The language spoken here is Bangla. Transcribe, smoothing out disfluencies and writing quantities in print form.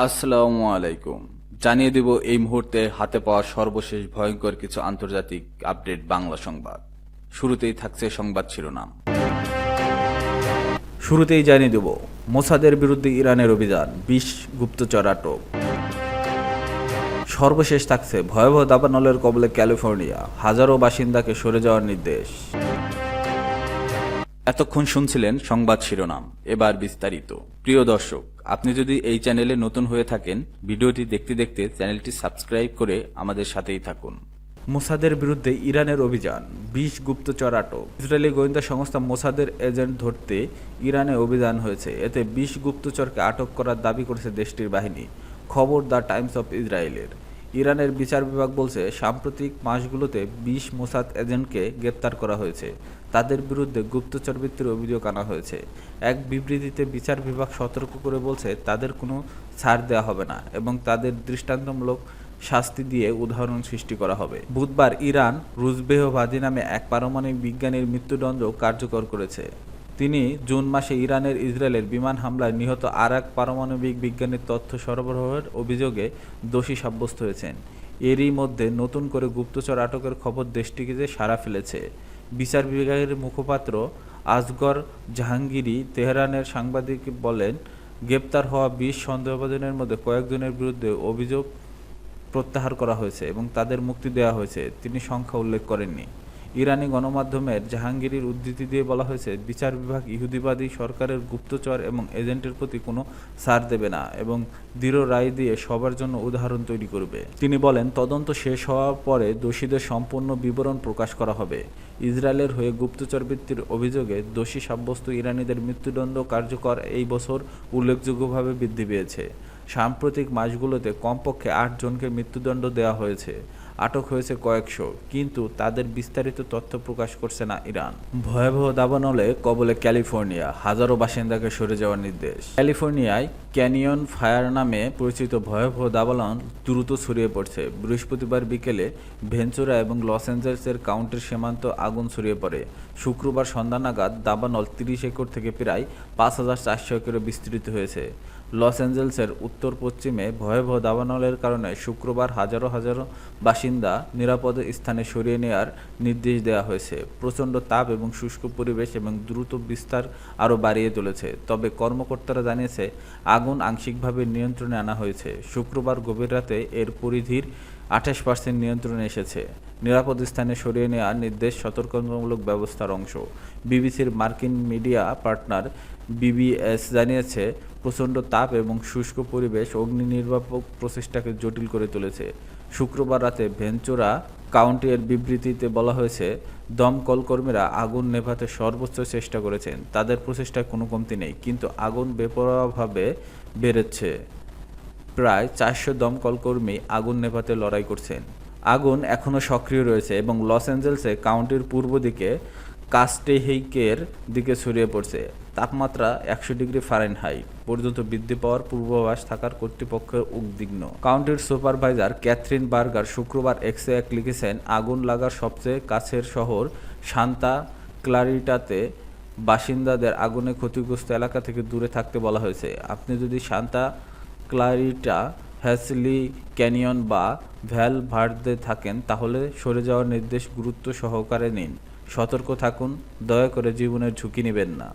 আসসালামু আলাইকুম। জানিয়ে দিব এই মুহূর্তে হাতে পাওয়া সর্বশেষ ভয়ঙ্কর কিছু আন্তর্জাতিক আপডেট বাংলা সংবাদ। শুরুতেই থাকছে সংবাদ শিরোনাম। শুরুতেই জানিয়ে দেব মোসাদের বিরুদ্ধে ইরানের অভিযান, ২০ গুপ্তচর আটক। সর্বশেষ থাকছে ভয়াবহ দাবানলের কবলে ক্যালিফোর্নিয়া, হাজারো বাসিন্দাকে সরে যাওয়ার নির্দেশ। এতক্ষণ শুনছিলেন সংবাদ শিরোনাম, এবার বিস্তারিত। প্রিয় দর্শক, আপনি যদি এই চ্যানেলে নতুন হয়ে থাকেন, ভিডিওটি দেখতে দেখতে চ্যানেলটি সাবস্ক্রাইব করে আমাদের সাথেই থাকুন। মোসাদের বিরুদ্ধে ইরানের অভিযান, ২০ গুপ্তচর আটক। ইসরায়েলি গোয়েন্দা সংস্থা মোসাদের এজেন্ট ধরতে ইরানে অভিযান হয়েছে। এতে ২০ গুপ্তচরকে আটক করার দাবি করেছে দেশটির বাহিনী। খবর দ্য টাইমস অফ ইসরায়েলের। ইরানের বিচার বিভাগ বলছে, সাম্প্রতিক মাসগুলোতে ২০ মোসাদ এজেন্টকে গ্রেপ্তার করা হয়েছে। তাদের বিরুদ্ধে গুপ্তচরবৃত্তির অভিযোগ আনা হয়েছে। এক বিবৃতিতে বিচার বিভাগ সতর্ক করে বলছে, তাদের কোনো ছাড় দেওয়া হবে না এবং তাদের দৃষ্টান্তমূলক শাস্তি দিয়ে উদাহরণ সৃষ্টি করা হবে। বুধবার ইরান রুজবেহবাদী নামে এক পারমাণবিক বিজ্ঞানীর মৃত্যুদণ্ড কার্যকর করেছে। তিনি জুন মাসে ইরানের ইসরায়েলের বিমান হামলায় নিহত আর এক পারমাণবিক বিজ্ঞানীর তথ্য সরবরাহের অভিযোগে দোষী সাব্যস্ত হয়েছেন। এরই মধ্যে নতুন করে গুপ্তচর আটকের খবর দেশটিকে যে সাড়া ফেলেছে। বিচার বিভাগের মুখপাত্র আসগর জাহাঙ্গীরি তেহরানের সাংবাদিক বলেন, গ্রেপ্তার হওয়া ২০ সন্দেহভাজনের মধ্যে কয়েকজনের বিরুদ্ধে অভিযোগ প্রত্যাহার করা হয়েছে এবং তাদের মুক্তি দেওয়া হয়েছে। তিনি সংখ্যা উল্লেখ করেননি। ইরানি গণমাধ্যমের জাহাঙ্গীরের উদ্ধৃতি দিয়ে বলা হয়েছে, বিচার বিভাগ ইহুদিবাদী সরকারের গুপ্তচর এবং এজেন্টের প্রতি কোনো ছাড় দেবে না এবং দৃঢ় রায় দিয়ে সবার জন্য উদাহরণ তৈরি করবে। তিনি বলেন, তদন্ত শেষ হওয়ার পরে দোষীদের সম্পূর্ণ বিবরণ প্রকাশ করা হবে। ইসরায়েলের হয়ে গুপ্তচরবৃত্তির অভিযোগে দোষী সাব্যস্ত ইরানিদের মৃত্যুদণ্ড কার্যকর এই বছর উল্লেখযোগ্যভাবে বৃদ্ধি পেয়েছে। সাম্প্রতিক মাসগুলোতে কমপক্ষে ৮ জনকে মৃত্যুদণ্ড দেওয়া হয়েছে। আটক হয়েছে কয়েকশো, কিন্তু তাদের বিস্তারিত তথ্য প্রকাশ করছে না ইরান। ভয়াবহ দাবানলে কবলে ক্যালিফোর্নিয়া, হাজারো বাসিন্দাকে সরে যাওয়ার নির্দেশ। ক্যালিফোর্নিয়ায় ক্যানিয়ন ফায়ার নামে পরিচিত ভয়াবহ দাবানল দ্রুত ছড়িয়ে পড়ছে। বৃহস্পতিবার বিকেলে ভেঞ্চুরা এবং লস অ্যাঞ্জেলেসের কাউন্টির সীমান্ত আগুন ছড়িয়ে পড়ে। শুক্রবার সন্ধ্যা নাগাদ দাবানল ৩০ একর থেকে প্রায় ৫,৪০০ একরে বিস্তৃত হয়েছে। লস অ্যাঞ্জেলেসের উত্তর পশ্চিমে ভয়াবহ দাবানলের কারণে শুক্রবার হাজারো হাজারো বাসিন্দা নিরাপদ স্থানে সরিয়ে নেওয়ার নির্দেশ দেওয়া হয়েছে। প্রচণ্ড তাপ এবং শুষ্ক পরিবেশ এবং দ্রুত বিস্তার আরও বাড়িয়ে তুলেছে। তবে কর্মকর্তারা জানিয়েছে, আগুন আংশিকভাবে নিয়ন্ত্রণে আনা হয়েছে। শুক্রবার গভীর রাতে এর পরিধির ২৮% নিয়ন্ত্রণে এসেছে। নিরাপদ স্থানে সরিয়ে নেওয়ার নির্দেশ সতর্কতামূলক ব্যবস্থার অংশ। বিবিসির মার্কিন মিডিয়া পার্টনার বিবিএস জানিয়েছে, প্রচণ্ড তাপ এবং শুষ্ক পরিবেশ অগ্নি নির্বাপক প্রচেষ্টাকে জটিল করে তুলেছে। শুক্রবার রাতে ভেঞ্চুরা কাউন্টির বিবৃতিতে বলা হয়েছে, দমকল কর্মীরা আগুন নেভাতে সর্বোচ্চ চেষ্টা করেছেন। তাদের প্রচেষ্টায় কোনো কমতি নেই, কিন্তু আগুন বেপরোয়াভাবে বেড়েছে। প্রায় ৪০০ দমকল কর্মী আগুন নেভাতে লড়াই করছেন। আগুন এখনও সক্রিয় রয়েছে এবং লস অ্যাঞ্জেলেসে কাউন্টির পূর্ব দিকে কাস্টেহিকের দিকে ছড়িয়ে পড়ছে। তাপমাত্রা ১০০ ডিগ্রি ফারেনহাইট পর্যন্ত বৃদ্ধি পাওয়ার পূর্বাভাস থাকার কর্তৃপক্ষ উদ্বিগ্ন। কাউন্টির সুপারভাইজার ক্যাথরিন বার্গার শুক্রবার এক্সে এক লিখেছেন, আগুন লাগার সবচেয়ে কাছের শহর সান্তা ক্লারিটাতে বাসিন্দাদের আগুনে ক্ষতিগ্রস্ত এলাকা থেকে দূরে থাকতে বলা হয়েছে। আপনি যদি সান্তা ক্লারিটা, হ্যাসলি ক্যানিয়ন বা ভ্যাল ভার্দে থাকেন, তাহলে সরে যাওয়ার নির্দেশ গুরুত্ব সহকারে নিন। সতর্ক থাকুন, দয়া করে জীবনের ঝুঁকি নেবেন না।